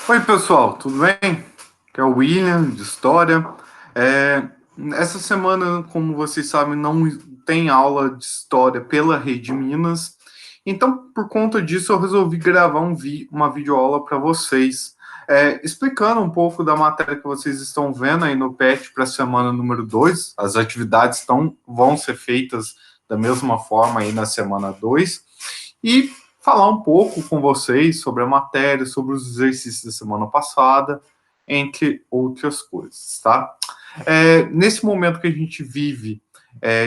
Oi, pessoal, tudo bem? Aqui é o William, de História. É, Essa semana, como vocês sabem, não tem aula de História pela Rede Minas. Então, por conta disso, eu resolvi gravar uma videoaula para vocês, explicando um pouco da matéria que vocês estão vendo aí no PET para a semana número 2. As atividades vão ser feitas da mesma forma aí na semana 2. E falar um pouco com vocês sobre a matéria, sobre os exercícios da semana passada, entre outras coisas, tá? Nesse momento que a gente vive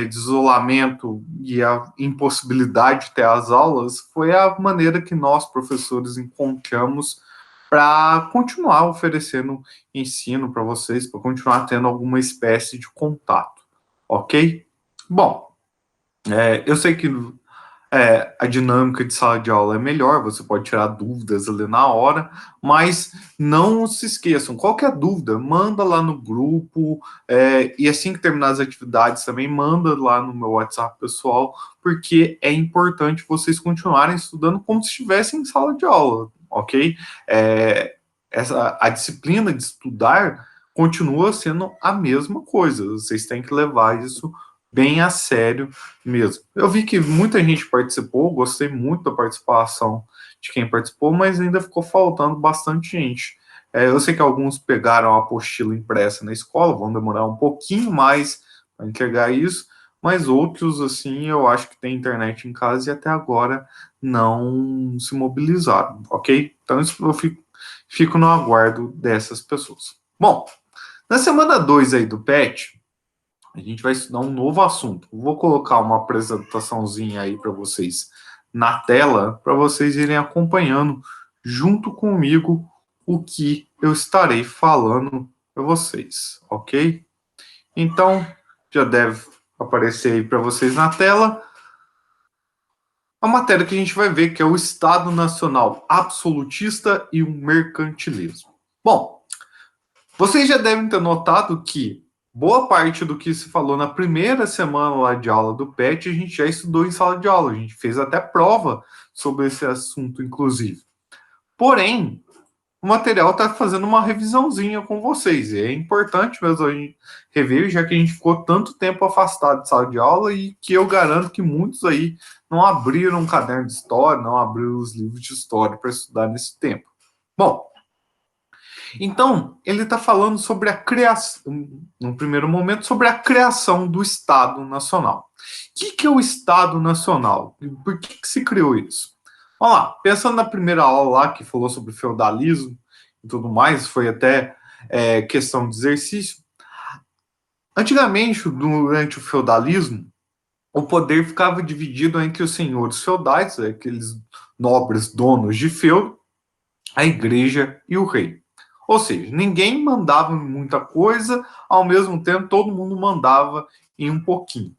de isolamento e a impossibilidade de ter as aulas, foi a maneira que nós, professores, encontramos para continuar oferecendo ensino para vocês, para continuar tendo alguma espécie de contato, ok? Bom, eu sei que a dinâmica de sala de aula é melhor, você pode tirar dúvidas ali na hora, mas não se esqueçam, qualquer dúvida, manda lá no grupo, e assim que terminar as atividades também, manda lá no meu WhatsApp pessoal, porque é importante vocês continuarem estudando como se estivessem em sala de aula, ok? A disciplina de estudar continua sendo a mesma coisa, vocês têm que levar isso bem a sério mesmo. Eu vi que muita gente participou, gostei muito da participação de quem participou, mas ainda ficou faltando bastante gente. Eu sei que alguns pegaram a apostila impressa na escola, vão demorar um pouquinho mais para entregar isso, mas outros, assim, eu acho que tem internet em casa e até agora não se mobilizaram, ok? Então eu fico no aguardo dessas pessoas. Bom, na semana 2 aí do PET, a gente vai estudar um novo assunto. Vou colocar uma apresentaçãozinha aí para vocês na tela, para vocês irem acompanhando junto comigo o que eu estarei falando para vocês, ok? Então, já deve aparecer aí para vocês na tela a matéria que a gente vai ver, que é o Estado Nacional Absolutista e o Mercantilismo. Bom, vocês já devem ter notado que boa parte do que se falou na primeira semana lá de aula do PET, a gente já estudou em sala de aula, a gente fez até prova sobre esse assunto, inclusive. Porém, o material está fazendo uma revisãozinha com vocês, e é importante mesmo a gente rever, já que a gente ficou tanto tempo afastado de sala de aula e que eu garanto que muitos aí não abriram um caderno de história, não abriram os livros de história para estudar nesse tempo. Bom, então, ele está falando sobre a criação, no primeiro momento, sobre a criação do Estado Nacional. O que é o Estado Nacional? Por que se criou isso? Vamos lá, pensando na primeira aula lá, que falou sobre feudalismo e tudo mais, foi até questão de exercício. Antigamente, durante o feudalismo, o poder ficava dividido entre os senhores feudais, aqueles nobres donos de feudo, a igreja e o rei. Ou seja, ninguém mandava em muita coisa, ao mesmo tempo todo mundo mandava em um pouquinho.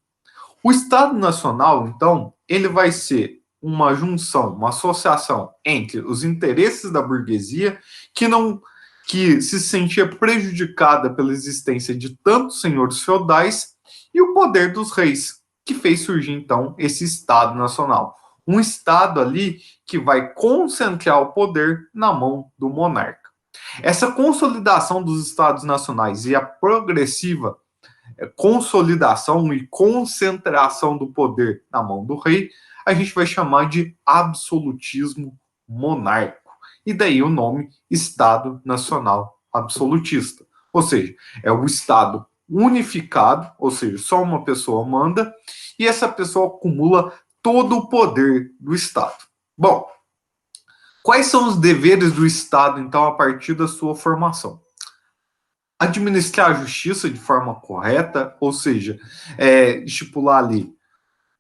O Estado Nacional, então, ele vai ser uma junção, uma associação entre os interesses da burguesia que se sentia prejudicada pela existência de tantos senhores feudais e o poder dos reis, que fez surgir então esse Estado Nacional. Um Estado ali que vai concentrar o poder na mão do monarca. Essa consolidação dos Estados nacionais e a progressiva consolidação e concentração do poder na mão do rei, a gente vai chamar de absolutismo monárquico. E daí o nome Estado Nacional Absolutista. Ou seja, é o Estado unificado, ou seja, só uma pessoa manda, e essa pessoa acumula todo o poder do Estado. Bom, quais são os deveres do Estado, então, a partir da sua formação? Administrar a justiça de forma correta, ou seja, estipular ali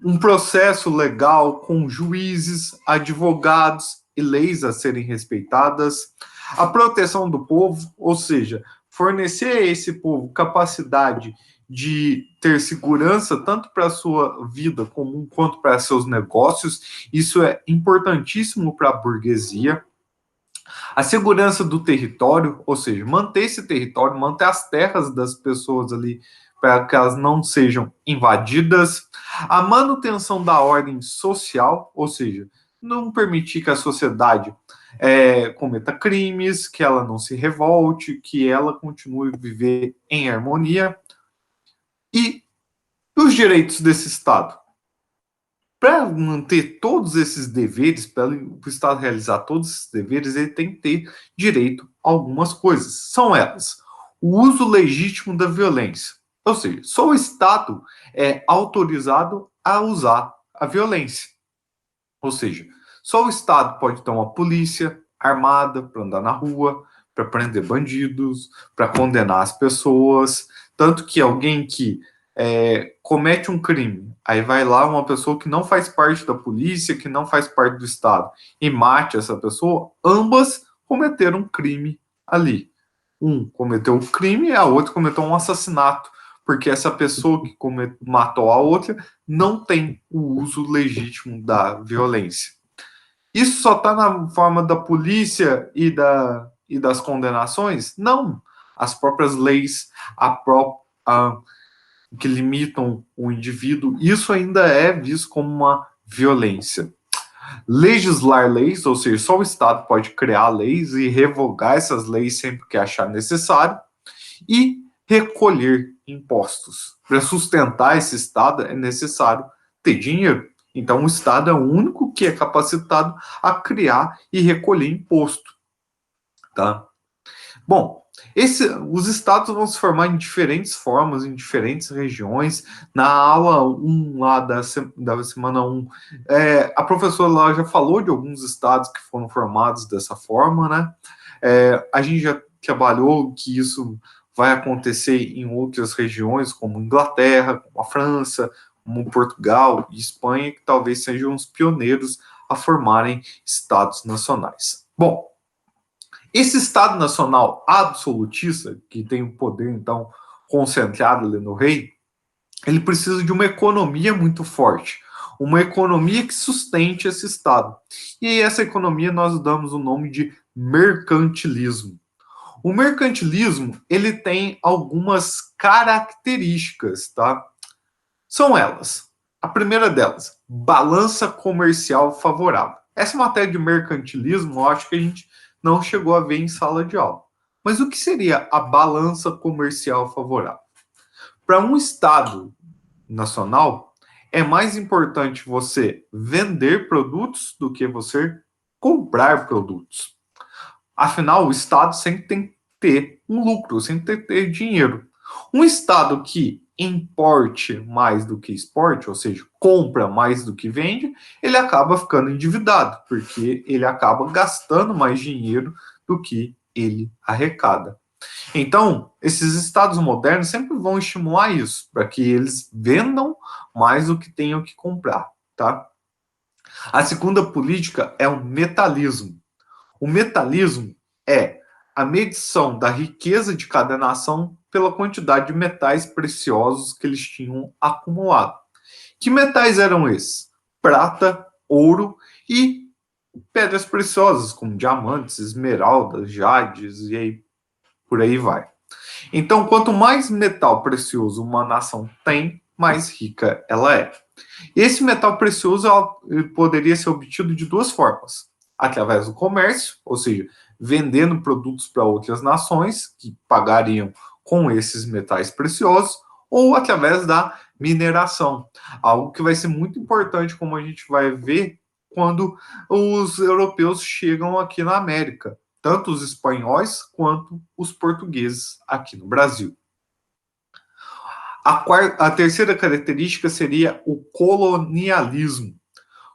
um processo legal com juízes, advogados e leis a serem respeitadas, a proteção do povo, ou seja, fornecer a esse povo capacidade de ter segurança tanto para a sua vida comum quanto para seus negócios. Isso é importantíssimo para a burguesia. A segurança do território, ou seja, manter esse território, manter as terras das pessoas ali para que elas não sejam invadidas. A manutenção da ordem social, ou seja, não permitir que a sociedade cometa crimes, que ela não se revolte, que ela continue a viver em harmonia. E os direitos desse Estado? Para manter todos esses deveres, para o Estado realizar todos esses deveres, ele tem que ter direito a algumas coisas. São elas: o uso legítimo da violência. Ou seja, só o Estado é autorizado a usar a violência. Ou seja, só o Estado pode ter uma polícia armada para andar na rua, para prender bandidos, para condenar as pessoas. Tanto que alguém que comete um crime, aí vai lá uma pessoa que não faz parte da polícia, que não faz parte do Estado, e mate essa pessoa, ambas cometeram um crime ali. Um cometeu um crime e a outra cometeu um assassinato, porque essa pessoa que matou a outra não tem o uso legítimo da violência. Isso só está na forma da polícia e das condenações? Não. As próprias leis, que limitam o indivíduo, isso ainda é visto como uma violência. Legislar leis, ou seja, só o Estado pode criar leis e revogar essas leis sempre que achar necessário, e recolher impostos. Para sustentar esse Estado é necessário ter dinheiro. Então, o Estado é o único que é capacitado a criar e recolher imposto. Tá? Bom, os estados vão se formar em diferentes formas, em diferentes regiões. Na aula 1 lá da semana 1, a professora lá já falou de alguns estados que foram formados dessa forma, né? A gente já trabalhou que isso vai acontecer em outras regiões, como Inglaterra, como a França, como Portugal e Espanha, que talvez sejam os pioneiros a formarem estados nacionais. Bom, esse Estado Nacional absolutista, que tem o poder, então, concentrado ali no rei, ele precisa de uma economia muito forte, uma economia que sustente esse Estado. E essa economia nós damos o nome de mercantilismo. O mercantilismo, ele tem algumas características, tá? São elas. A primeira delas, balança comercial favorável. Essa matéria de mercantilismo, eu acho que a gente não chegou a ver em sala de aula. Mas o que seria a balança comercial favorável? Para um Estado nacional, é mais importante você vender produtos do que você comprar produtos. Afinal, o Estado sempre tem que ter um lucro, sempre tem que ter dinheiro. Um Estado que importe mais do que exporte, ou seja, compra mais do que vende, ele acaba ficando endividado, porque ele acaba gastando mais dinheiro do que ele arrecada. Então, esses estados modernos sempre vão estimular isso, para que eles vendam mais do que tenham que comprar, tá? A segunda política é o metalismo. O metalismo é a medição da riqueza de cada nação pela quantidade de metais preciosos que eles tinham acumulado. Que metais eram esses? Prata, ouro e pedras preciosas, como diamantes, esmeraldas, jades e aí, por aí vai. Então, quanto mais metal precioso uma nação tem, mais rica ela é. Esse metal precioso poderia ser obtido de duas formas: através do comércio, ou seja, vendendo produtos para outras nações que pagariam com esses metais preciosos, ou através da mineração, algo que vai ser muito importante, como a gente vai ver quando os europeus chegam aqui na América, tanto os espanhóis quanto os portugueses aqui no Brasil. A terceira característica seria o colonialismo.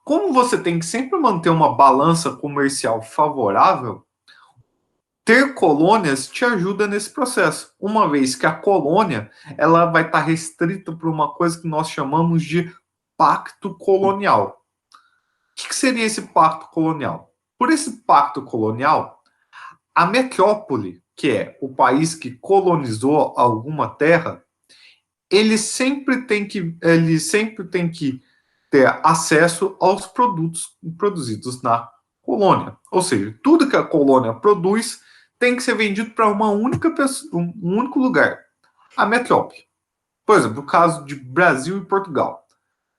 Como você tem que sempre manter uma balança comercial favorável, ter colônias te ajuda nesse processo, uma vez que a colônia ela vai estar restrita por uma coisa que nós chamamos de pacto colonial. O que seria esse pacto colonial? Por esse pacto colonial, a metrópole, que é o país que colonizou alguma terra, ele sempre tem que ter acesso aos produtos produzidos na colônia. Ou seja, tudo que a colônia produz tem que ser vendido para uma única pessoa, um único lugar, a metrópole. Por exemplo, o caso de Brasil e Portugal.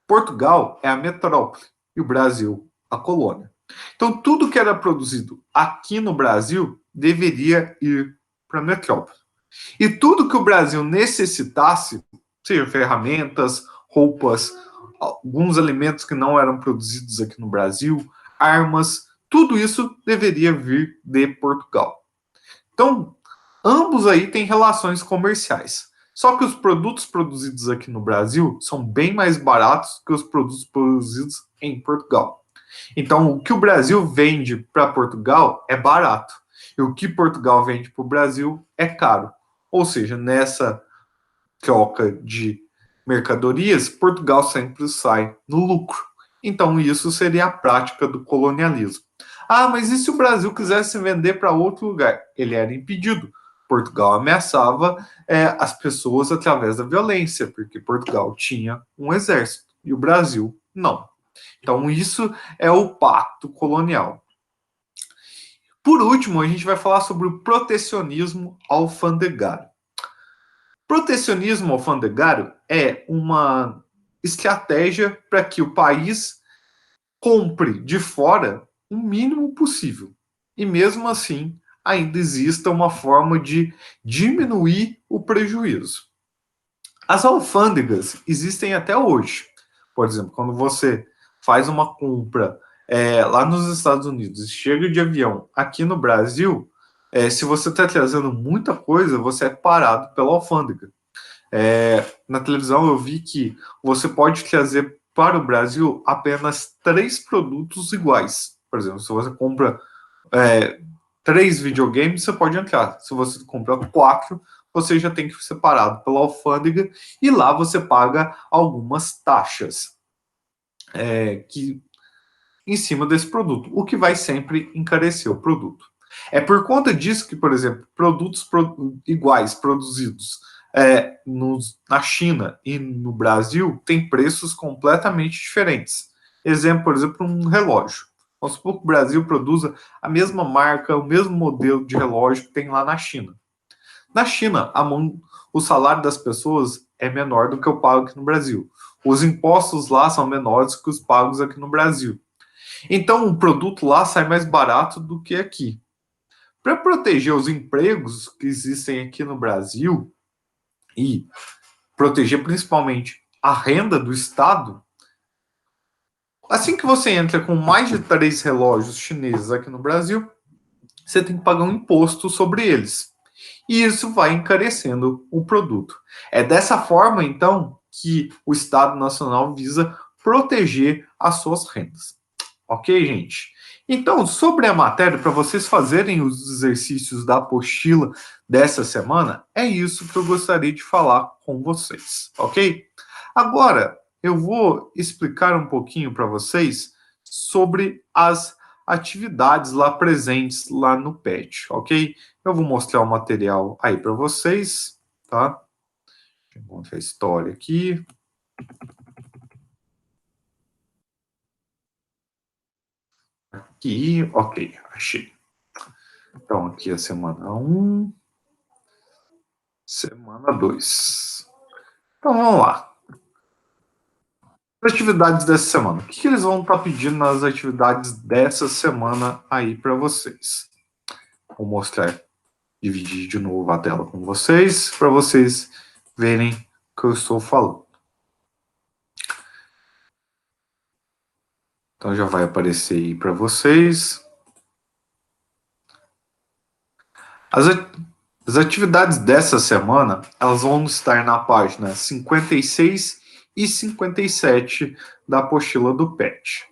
Portugal é a metrópole e o Brasil a colônia. Então, tudo que era produzido aqui no Brasil deveria ir para a metrópole. E tudo que o Brasil necessitasse, seja ferramentas, roupas, alguns alimentos que não eram produzidos aqui no Brasil, armas, tudo isso deveria vir de Portugal. Então, ambos aí têm relações comerciais. Só que os produtos produzidos aqui no Brasil são bem mais baratos que os produtos produzidos em Portugal. Então, o que o Brasil vende para Portugal é barato. E o que Portugal vende para o Brasil é caro. Ou seja, nessa troca de mercadorias, Portugal sempre sai no lucro. Então, isso seria a prática do colonialismo. Ah, mas e se o Brasil quisesse vender para outro lugar? Ele era impedido. Portugal ameaçava as pessoas através da violência, porque Portugal tinha um exército e o Brasil não. Então, isso é o pacto colonial. Por último, a gente vai falar sobre o protecionismo alfandegário. Protecionismo alfandegário é uma estratégia para que o país compre de fora o mínimo possível. E mesmo assim, ainda exista uma forma de diminuir o prejuízo. As alfândegas existem até hoje. Por exemplo, quando você faz uma compra lá nos Estados Unidos e chega de avião aqui no Brasil, se você está trazendo muita coisa, você é parado pela alfândega. Na televisão eu vi que você pode trazer para o Brasil apenas 3 produtos iguais. Por exemplo, se você compra 3 videogames, você pode entrar. Se você compra 4, você já tem que ser separado pela alfândega e lá você paga algumas taxas que em cima desse produto, o que vai sempre encarecer o produto. É por conta disso que, por exemplo, produtos iguais produzidos na China e no Brasil têm preços completamente diferentes. Exemplo, por exemplo, um relógio. Vamos supor que o Brasil produza a mesma marca, o mesmo modelo de relógio que tem lá na China. Na China, o salário das pessoas é menor do que o pago aqui no Brasil. Os impostos lá são menores que os pagos aqui no Brasil. Então, o produto lá sai mais barato do que aqui. Para proteger os empregos que existem aqui no Brasil e proteger principalmente a renda do Estado, assim que você entra com mais de 3 relógios chineses aqui no Brasil, você tem que pagar um imposto sobre eles. E isso vai encarecendo o produto. É dessa forma, então, que o Estado Nacional visa proteger as suas rendas. Ok, gente? Então, sobre a matéria, para vocês fazerem os exercícios da apostila dessa semana, é isso que eu gostaria de falar com vocês, ok? Agora, eu vou explicar um pouquinho para vocês sobre as atividades lá presentes lá no PET, ok? Eu vou mostrar o material aí para vocês, tá? Deixa eu encontrar a história aqui. Aqui, ok, achei. Então, aqui é a semana 1, semana 2. Então, vamos lá. As atividades dessa semana. O que eles vão estar pedindo nas atividades dessa semana aí para vocês? Vou mostrar, dividir de novo a tela com vocês, para vocês verem o que eu estou falando. Então, já vai aparecer aí para vocês. As atividades dessa semana, elas vão estar na página 56 e 57 da apostila do PET.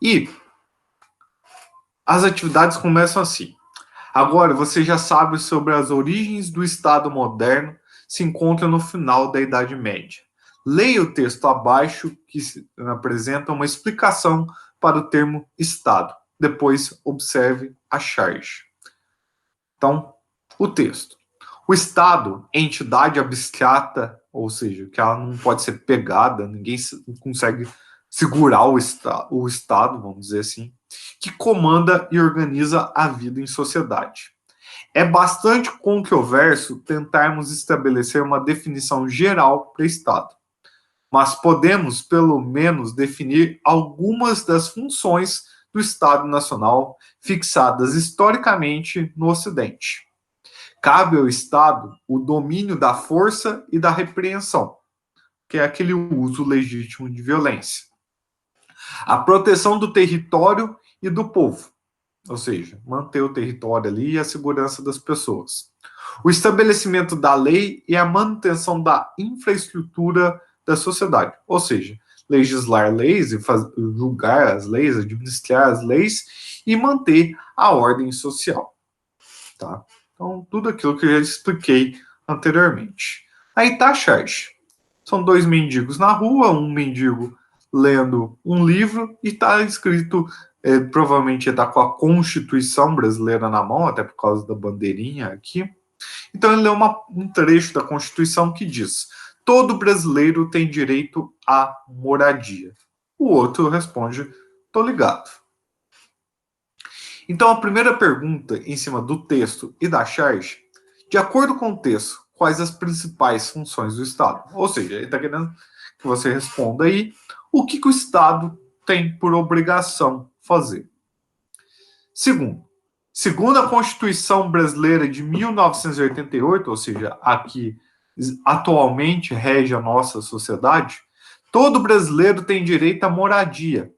E as atividades começam assim. Agora, você já sabe sobre as origens do Estado moderno, se encontra no final da Idade Média. Leia o texto abaixo, que apresenta uma explicação para o termo Estado. Depois, observe a charge. Então, o texto. O Estado é entidade abstrata, ou seja, que ela não pode ser pegada, ninguém consegue segurar o Estado, vamos dizer assim, que comanda e organiza a vida em sociedade. É bastante controverso tentarmos estabelecer uma definição geral para Estado. mas podemos, pelo menos, definir algumas das funções do Estado Nacional fixadas historicamente no Ocidente. Cabe ao Estado o domínio da força e da repreensão, que é aquele uso legítimo de violência. A proteção do território e do povo, ou seja, manter o território ali e a segurança das pessoas. O estabelecimento da lei e a manutenção da infraestrutura da sociedade, ou seja, legislar leis e julgar as leis, administrar as leis e manter a ordem social. Tá? Então, tudo aquilo que eu já expliquei anteriormente. Aí tá a charge. São dois mendigos na rua, um mendigo lendo um livro e está escrito, provavelmente está com a Constituição brasileira na mão, até por causa da bandeirinha aqui. Então ele lê um trecho da Constituição que diz: todo brasileiro tem direito à moradia. O outro responde: tô ligado. Então a primeira pergunta em cima do texto e da charge, de acordo com o texto, quais as principais funções do Estado? Ou seja, ele está querendo que você responda aí o que o Estado tem por obrigação fazer. Segundo a Constituição Brasileira de 1988, ou seja, a que atualmente rege a nossa sociedade, todo brasileiro tem direito à moradia,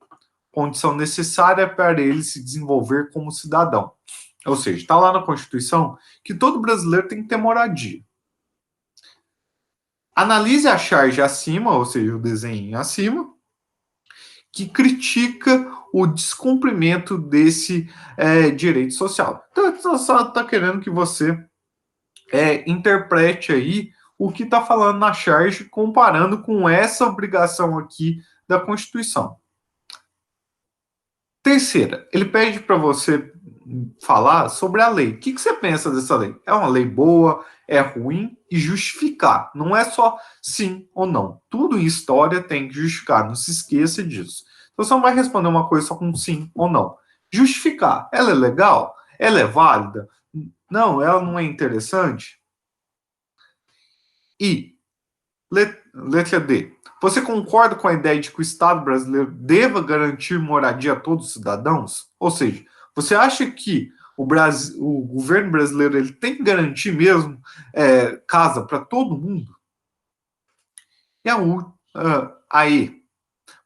condição necessária para ele se desenvolver como cidadão. Ou seja, está lá na Constituição que todo brasileiro tem que ter moradia. Analise a charge acima, ou seja, o desenho acima, que critica o descumprimento desse direito social. Então, só está querendo que você interprete aí o que está falando na charge, comparando com essa obrigação aqui da Constituição. Terceira, ele pede para você falar sobre a lei. O que você pensa dessa lei? É uma lei boa? É ruim? E justificar. Não é só sim ou não. Tudo em história tem que justificar. Não se esqueça disso. Então, você não vai responder uma coisa só com sim ou não. Justificar. Ela é legal? Ela é válida? Não, ela não é interessante? E, letra D. Você concorda com a ideia de que o Estado brasileiro deva garantir moradia a todos os cidadãos? Ou seja, você acha que o governo brasileiro ele tem que garantir mesmo casa para todo mundo? E a E.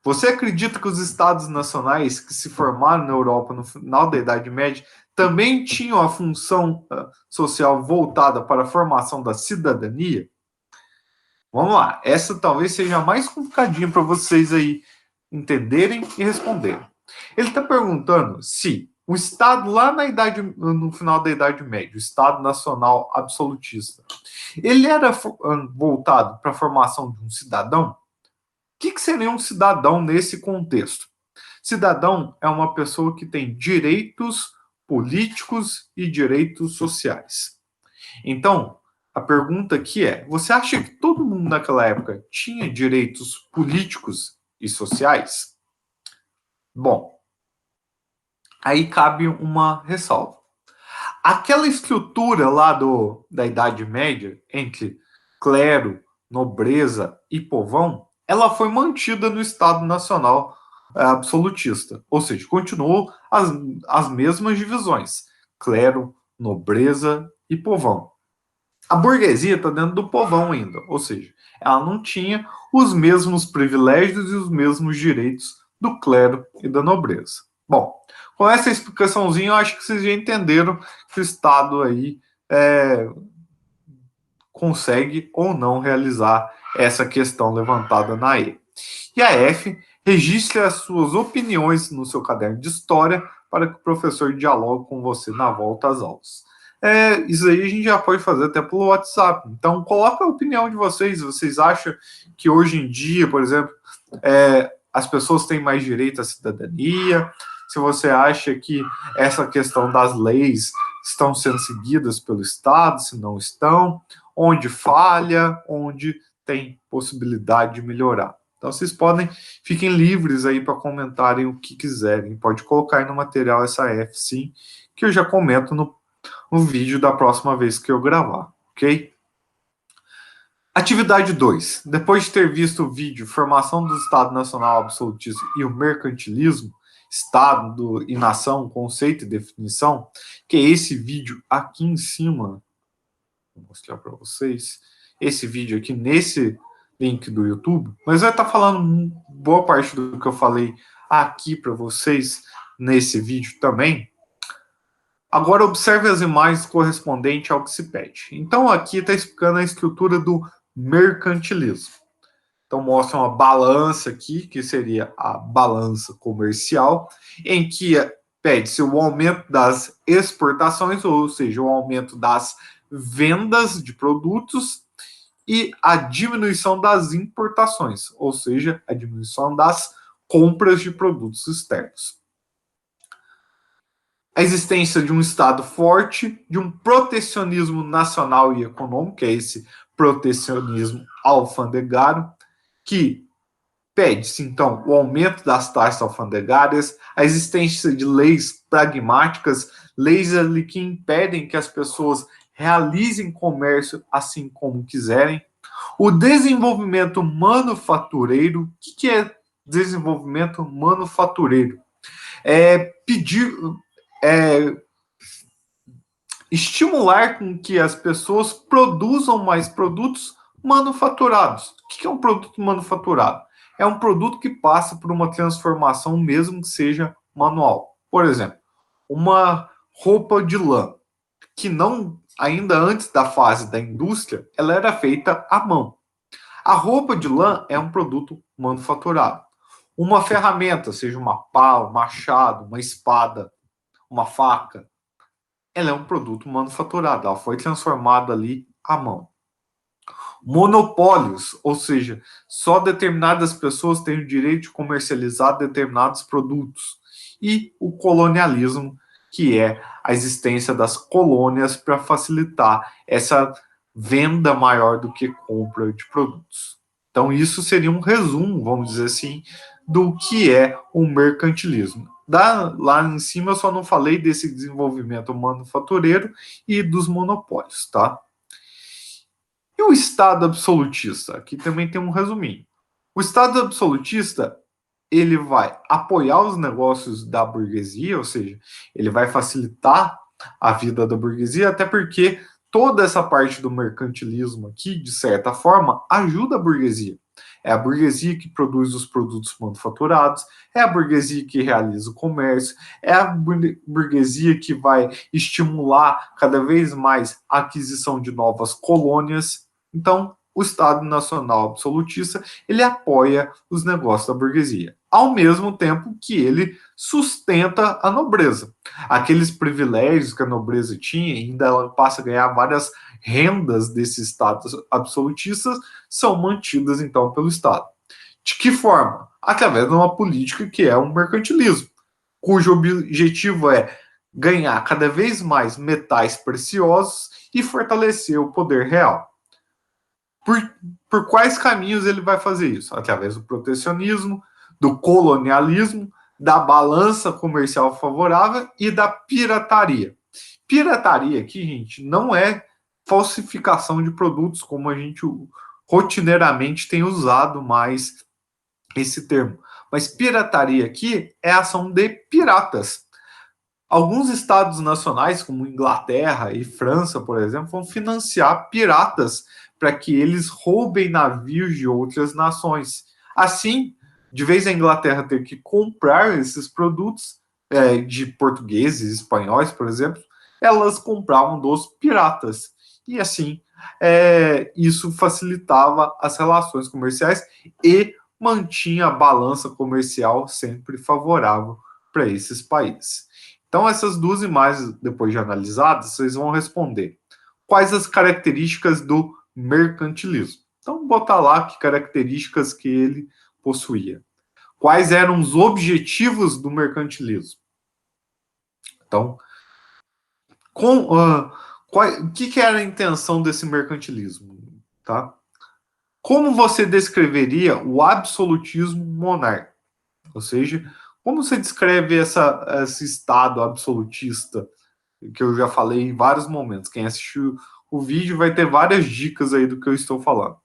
Você acredita que os Estados nacionais que se formaram na Europa no final da Idade Média também tinham a função social voltada para a formação da cidadania? Vamos lá, essa talvez seja a mais complicadinha para vocês aí entenderem e responderem. Ele está perguntando se o Estado lá no final da Idade Média, o Estado Nacional Absolutista, ele era voltado para a formação de um cidadão? O que seria um cidadão nesse contexto? Cidadão é uma pessoa que tem direitos políticos e direitos sociais. Então, a pergunta aqui é: você acha que todo mundo naquela época tinha direitos políticos e sociais? Bom, aí cabe uma ressalva. Aquela estrutura lá da Idade Média, entre clero, nobreza e povão, ela foi mantida no Estado Nacional absolutista. Ou seja, continuou as mesmas divisões: clero, nobreza e povão. A burguesia está dentro do povão ainda, ou seja, ela não tinha os mesmos privilégios e os mesmos direitos do clero e da nobreza. Bom, com essa explicaçãozinha, eu acho que vocês já entenderam que o Estado aí consegue ou não realizar essa questão levantada na E. E a F, registre as suas opiniões no seu caderno de história para que o professor dialogue com você na volta às aulas. Isso aí a gente já pode fazer até pelo WhatsApp. Então, coloca a opinião de vocês. Vocês acham que hoje em dia, por exemplo, as pessoas têm mais direito à cidadania? Se você acha que essa questão das leis estão sendo seguidas pelo Estado, se não estão, onde falha, onde tem possibilidade de melhorar. Então, vocês fiquem livres aí para comentarem o que quiserem. Pode colocar aí no material essa F, sim, que eu já comento no vídeo da próxima vez que eu gravar, ok? Atividade 2. Depois de ter visto o vídeo Formação do Estado Nacional Absolutista e o Mercantilismo, Estado e Nação, Conceito e Definição, que é esse vídeo aqui em cima, vou mostrar para vocês, esse vídeo aqui nesse link do YouTube, mas vai estar falando boa parte do que eu falei aqui para vocês nesse vídeo também. Agora observe as imagens correspondentes ao que se pede. Então aqui está explicando a estrutura do mercantilismo. Então mostra uma balança aqui, que seria a balança comercial, em que pede-se o aumento das exportações, ou seja, o aumento das vendas de produtos e a diminuição das importações, ou seja, a diminuição das compras de produtos externos. A existência de um Estado forte, de um protecionismo nacional e econômico, que é esse protecionismo alfandegário, que pede-se, então, o aumento das taxas alfandegárias, a existência de leis pragmáticas, leis ali que impedem que as pessoas realizem comércio assim como quiserem, o desenvolvimento manufatureiro. O que é desenvolvimento manufatureiro? É pedir, é estimular com que as pessoas produzam mais produtos manufaturados. O que é um produto manufaturado? É um produto que passa por uma transformação, mesmo que seja manual. Por exemplo, uma roupa de lã, que não, ainda antes da fase da indústria, ela era feita à mão. A roupa de lã é um produto manufaturado. Uma ferramenta, seja uma pá, um machado, uma espada, uma faca, ela é um produto manufaturado, ela foi transformada ali à mão. Monopólios, ou seja, só determinadas pessoas têm o direito de comercializar determinados produtos. E o colonialismo, que é a existência das colônias para facilitar essa venda maior do que compra de produtos. Então, isso seria um resumo, vamos dizer assim, do que é o mercantilismo. Lá em cima eu só não falei desse desenvolvimento manufatureiro e dos monopólios, tá? E o Estado absolutista? Aqui também tem um resuminho. O Estado absolutista, ele vai apoiar os negócios da burguesia, ou seja, ele vai facilitar a vida da burguesia, até porque toda essa parte do mercantilismo aqui, de certa forma, ajuda a burguesia. É a burguesia que produz os produtos manufaturados, é a burguesia que realiza o comércio, é a burguesia que vai estimular cada vez mais a aquisição de novas colônias. Então, o Estado Nacional Absolutista, ele apoia os negócios da burguesia, ao mesmo tempo que ele sustenta a nobreza. Aqueles privilégios que a nobreza tinha, ainda ela passa a ganhar várias rendas desses estados absolutistas, são mantidas, então, pelo Estado. De que forma? Através de uma política que é um mercantilismo, cujo objetivo é ganhar cada vez mais metais preciosos e fortalecer o poder real. Por quais caminhos ele vai fazer isso? Através do protecionismo, do colonialismo, da balança comercial favorável e da pirataria. Pirataria aqui, gente, não é falsificação de produtos, como a gente rotineiramente tem usado mais esse termo. Mas pirataria aqui é a ação de piratas. Alguns estados nacionais, como Inglaterra e França, por exemplo, vão financiar piratas para que eles roubem navios de outras nações. Assim, de vez a Inglaterra ter que comprar esses produtos de portugueses, espanhóis, por exemplo, elas compravam dos piratas. E assim, isso facilitava as relações comerciais e mantinha a balança comercial sempre favorável para esses países. Então, essas duas imagens, depois de analisadas, vocês vão responder quais as características do mercantilismo. Então, botar lá que características que ele possuía. Quais eram os objetivos do mercantilismo? Então, o que era a intenção desse mercantilismo? Tá? Como você descreveria o absolutismo monárquico? Ou seja, como você descreve esse Estado absolutista que eu já falei em vários momentos? Quem assistiu o vídeo vai ter várias dicas aí do que eu estou falando.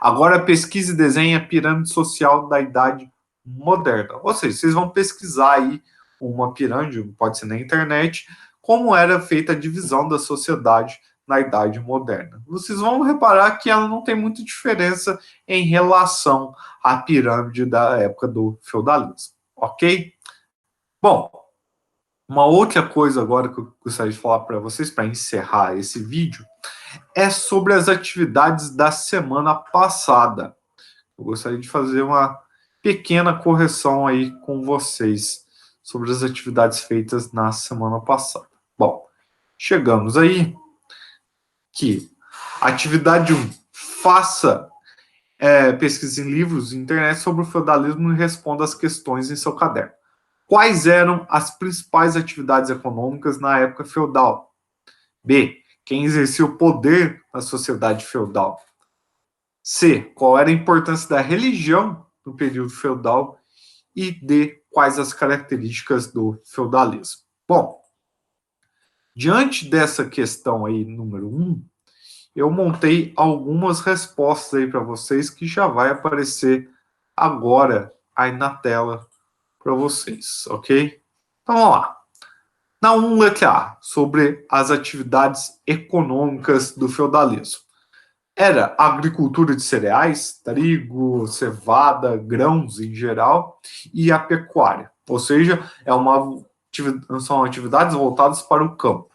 Agora pesquise e desenhe a pirâmide social da Idade Moderna. Ou seja, vocês vão pesquisar aí uma pirâmide, pode ser na internet, como era feita a divisão da sociedade na Idade Moderna. Vocês vão reparar que ela não tem muita diferença em relação à pirâmide da época do feudalismo, ok? Bom, uma outra coisa agora que eu gostaria de falar para vocês, para encerrar esse vídeo, é sobre as atividades da semana passada. Eu gostaria de fazer uma pequena correção aí com vocês sobre as atividades feitas na semana passada. Bom, chegamos aí que atividade 1, faça pesquisa em livros e internet sobre o feudalismo e responda as questões em seu caderno. Quais eram as principais atividades econômicas na época feudal? B. Quem exercia o poder na sociedade feudal? C. Qual era a importância da religião no período feudal? E D. Quais as características do feudalismo? Bom, diante dessa questão aí, número 1, eu montei algumas respostas aí para vocês que já vai aparecer agora aí na tela para vocês, ok? Então, vamos lá. Na 1, letra A, sobre as atividades econômicas do feudalismo. Era a agricultura de cereais, trigo, cevada, grãos em geral, e a pecuária. Ou seja, são atividades voltadas para o campo.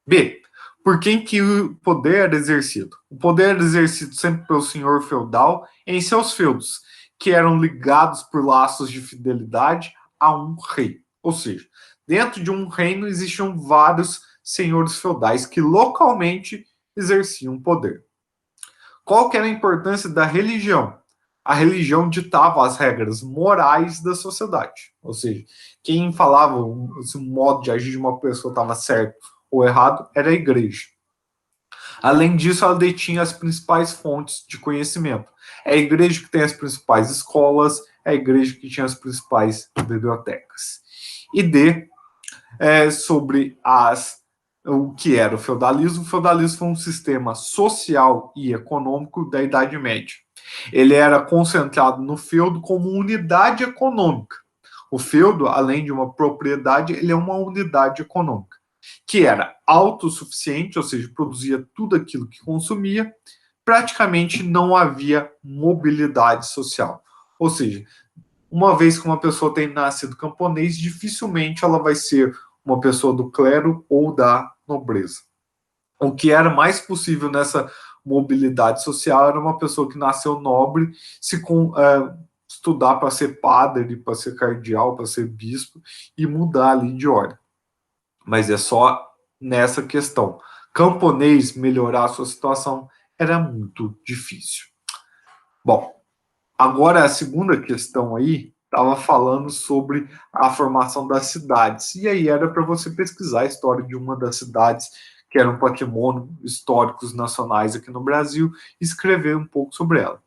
B. Por quem que o poder era exercido? O poder era exercido sempre pelo senhor feudal em seus feudos, que eram ligados por laços de fidelidade a um rei. Ou seja, dentro de um reino existiam vários senhores feudais que localmente exerciam poder. Qual que era a importância da religião? A religião ditava as regras morais da sociedade. Ou seja, quem falava se o modo de agir de uma pessoa estava certo ou errado era a igreja. Além disso, ela detinha as principais fontes de conhecimento. É a igreja que tem as principais escolas, é a igreja que tinha as principais bibliotecas. E D, sobre o que era o feudalismo. O feudalismo foi um sistema social e econômico da Idade Média. Ele era concentrado no feudo como unidade econômica. O feudo, além de uma propriedade, ele é uma unidade econômica, que era autossuficiente, ou seja, produzia tudo aquilo que consumia, praticamente não havia mobilidade social. Ou seja, uma vez que uma pessoa tem nascido camponês, dificilmente ela vai ser uma pessoa do clero ou da nobreza. O que era mais possível nessa mobilidade social era uma pessoa que nasceu nobre estudar para ser padre, para ser cardeal, para ser bispo e mudar ali de ordem. Mas é só nessa questão. Camponês melhorar a sua situação era muito difícil. Bom, agora a segunda questão aí estava falando sobre a formação das cidades. E aí era para você pesquisar a história de uma das cidades que era um patrimônio históricos nacionais aqui no Brasil e escrever um pouco sobre ela.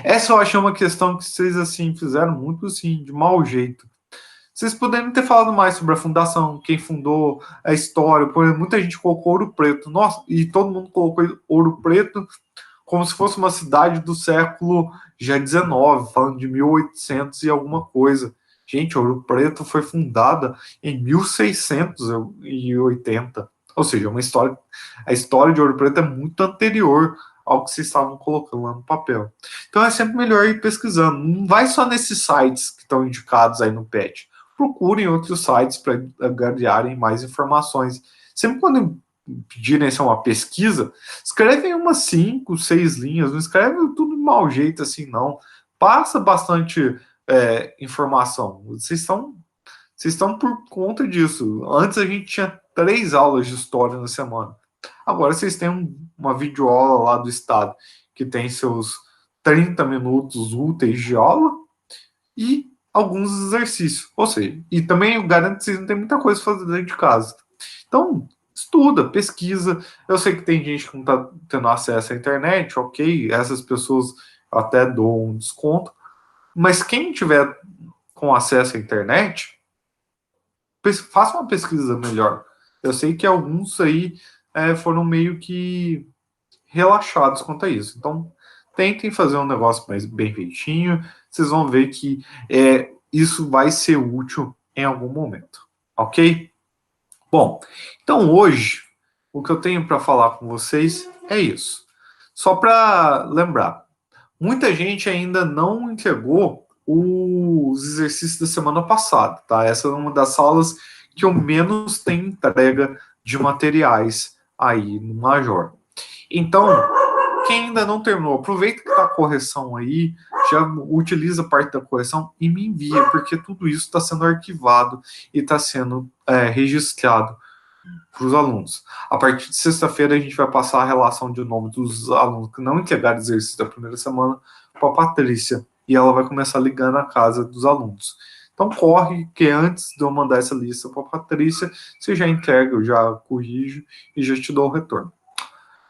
Essa eu achei uma questão que vocês assim fizeram muito assim de mau jeito. Vocês poderiam ter falado mais sobre a fundação, quem fundou, a história. Por exemplo, muita gente colocou Ouro Preto. Nossa, e todo mundo colocou Ouro Preto como se fosse uma cidade do século já 19, falando de 1800 e alguma coisa. Gente, Ouro Preto foi fundada em 1680. Ou seja, a história de Ouro Preto é muito anterior ao que vocês estavam colocando lá no papel. Então é sempre melhor ir pesquisando. Não vai só nesses sites que estão indicados aí no PET. Procurem outros sites para ganharem mais informações. Sempre quando pedirem essa uma pesquisa, escrevem umas 5, 6 linhas, não escreve tudo de mau jeito assim, não. Passa bastante informação. Vocês estão por conta disso. Antes a gente tinha 3 aulas de história na semana. Agora vocês têm uma videoaula lá do Estado que tem seus 30 minutos úteis de aula e alguns exercícios. Ou seja, e também eu garanto que vocês não têm muita coisa para fazer dentro de casa. Então, estuda, pesquisa. Eu sei que tem gente que não está tendo acesso à internet, ok, essas pessoas até dou um desconto, mas quem tiver com acesso à internet, faça uma pesquisa melhor. Eu sei que alguns aí foram meio que relaxados quanto a isso. Então, tentem fazer um negócio mais bem feitinho, vocês vão ver que isso vai ser útil em algum momento, ok? Bom, então hoje, o que eu tenho para falar com vocês é isso. Só para lembrar, muita gente ainda não entregou os exercícios da semana passada, tá? Essa é uma das aulas que eu menos tenho entrega de materiais aí no Major. Então, quem ainda não terminou, aproveita que está a correção aí, já utiliza parte da correção e me envia, porque tudo isso está sendo arquivado e está sendo registrado para os alunos. A partir de sexta-feira, a gente vai passar a relação de nome dos alunos que não entregaram exercício da primeira semana para a Patrícia, e ela vai começar ligando a casa dos alunos. Então, corre, que antes de eu mandar essa lista para a Patrícia, você já entrega, eu já corrijo e já te dou o retorno.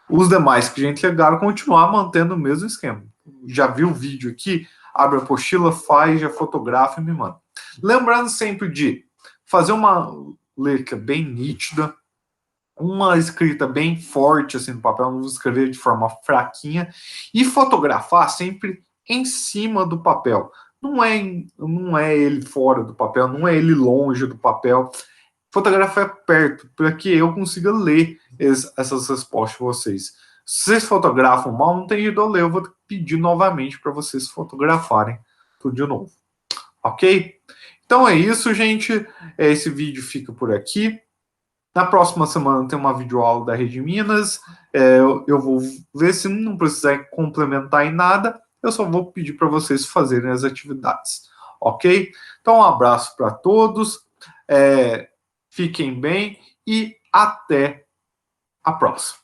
Os demais que já entregaram, continuar mantendo o mesmo esquema. Já viu o vídeo aqui? Abre a apostila, faz, já fotografa e me manda. Lembrando sempre de fazer uma letra bem nítida, uma escrita bem forte assim no papel, não escrever de forma fraquinha, e fotografar sempre em cima do papel. Não é ele fora do papel, não é ele longe do papel. Fotografar perto, para que eu consiga ler essas respostas de vocês. Se vocês fotografam mal, não tem jeito de eu ler, eu vou pedir novamente para vocês fotografarem tudo de novo. Ok? Então é isso, gente. Esse vídeo fica por aqui. Na próxima semana tem uma videoaula da Rede Minas. Eu vou ver se não precisar complementar em nada. Eu só vou pedir para vocês fazerem as atividades. Ok? Então um abraço para todos. Fiquem bem e até a próxima.